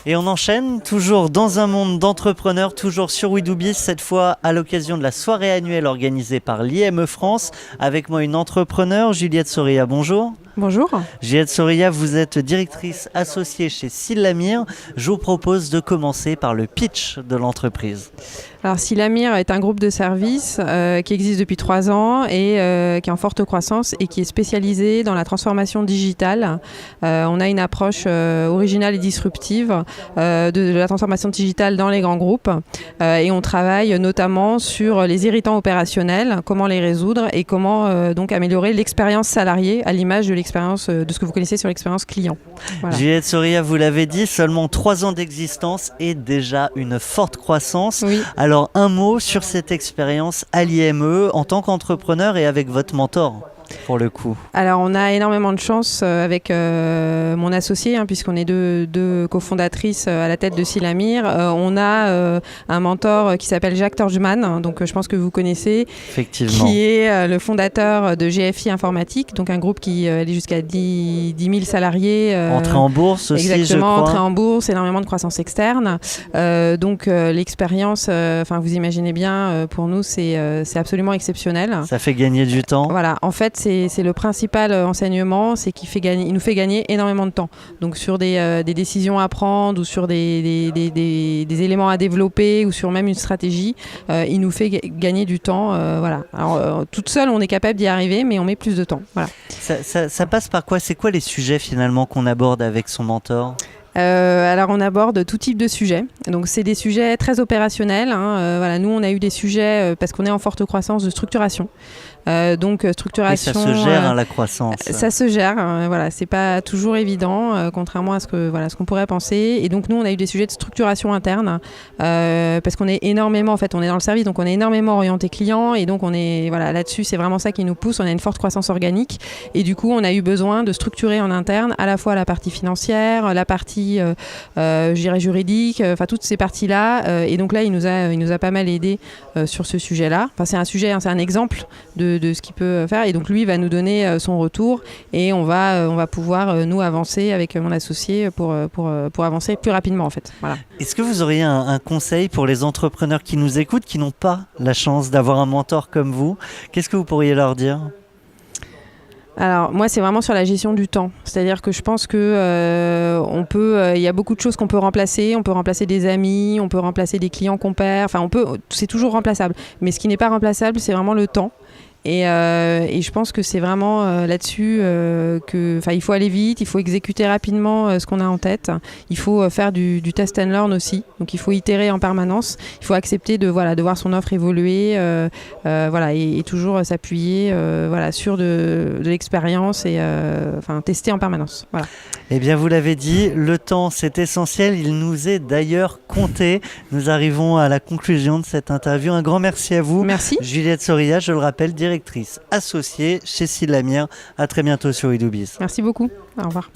Et on enchaîne, toujours dans un monde d'entrepreneurs, toujours sur WeDoBiz, cette fois à l'occasion de la soirée annuelle organisée par l'IME France. Avec moi une entrepreneure, Juliette Soria, bonjour. Bonjour. Juliette Soria, vous êtes directrice associée chez Sylamir. Je vous propose de commencer par le pitch de l'entreprise. Alors Sylamir est un groupe de services qui existe depuis 3 ans et qui est en forte croissance et qui est spécialisé dans la transformation digitale. On a une approche originale et disruptive de la transformation digitale dans les grands groupes et on travaille notamment sur les irritants opérationnels, comment les résoudre et comment donc améliorer l'expérience salariée à l'image de l'expérience de ce que vous connaissez sur l'expérience client. Voilà. Juliette Soria, vous l'avez dit, seulement 3 ans d'existence et déjà une forte croissance. Oui. Alors un mot sur cette expérience à l'IME en tant qu'entrepreneur et avec votre mentor. Pour le coup. Alors on a énormément de chance avec mon associé, puisqu'on est deux cofondatrices à la tête de Sylamir. On a un mentor qui s'appelle Jacques Torgman, donc je pense que vous connaissez, effectivement, qui est le fondateur de GFI Informatique, donc un groupe qui est jusqu'à 10 000 salariés. Entré en bourse aussi, exactement, je crois. Entré en bourse, énormément de croissance externe. Donc l'expérience, vous imaginez bien, pour nous c'est absolument exceptionnel. Ça fait gagner du temps. Voilà, en fait c'est le principal enseignement, c'est il nous fait gagner énormément de temps. Donc sur des décisions à prendre ou sur des éléments à développer ou sur même une stratégie, il nous fait gagner du temps. Voilà. Alors toute seule, on est capable d'y arriver, mais on met plus de temps. Voilà. Ça passe par quoi? C'est quoi les sujets finalement qu'on aborde avec son mentor? Alors on aborde tout type de sujets, donc c'est des sujets très opérationnels. Voilà, nous on a eu des sujets parce qu'on est en forte croissance de structuration. Donc structuration. Et ça se gère la croissance. Ça se gère. Voilà, c'est pas toujours évident, contrairement à ce qu'on pourrait penser. Et donc nous on a eu des sujets de structuration interne parce qu'on est énormément, en fait, on est dans le service, donc on est énormément orienté client et donc on est là-dessus, c'est vraiment ça qui nous pousse. On a une forte croissance organique et du coup on a eu besoin de structurer en interne à la fois la partie financière, la partie je dirais juridique, toutes ces parties-là. Et donc là il nous a pas mal aidé sur ce sujet-là. C'est un exemple de ce qu'il peut faire et donc lui va nous donner son retour et on va pouvoir nous avancer avec mon associé pour avancer plus rapidement en fait. Voilà. Est-ce que vous auriez un conseil pour les entrepreneurs qui nous écoutent, qui n'ont pas la chance d'avoir un mentor comme vous? Qu'est-ce que vous pourriez leur dire? Alors moi c'est vraiment sur la gestion du temps, c'est-à-dire que je pense que il y a beaucoup de choses qu'on peut remplacer. On peut remplacer des amis, on peut remplacer des clients qu'on perd, c'est toujours remplaçable, mais ce qui n'est pas remplaçable c'est vraiment le temps. Et je pense que c'est vraiment là-dessus il faut aller vite, il faut exécuter rapidement ce qu'on a en tête. Il faut faire du test and learn aussi. Donc il faut itérer en permanence. Il faut accepter de voir son offre évoluer, et toujours s'appuyer sur de l'expérience et tester en permanence. Voilà. Eh bien, vous l'avez dit, le temps c'est essentiel. Il nous est d'ailleurs compté. Nous arrivons à la conclusion de cette interview. Un grand merci à vous. Merci. Juliette Soria, je le rappelle, directrice associée chez Sylamir. À très bientôt sur WeDoBiz. Merci beaucoup. Au revoir.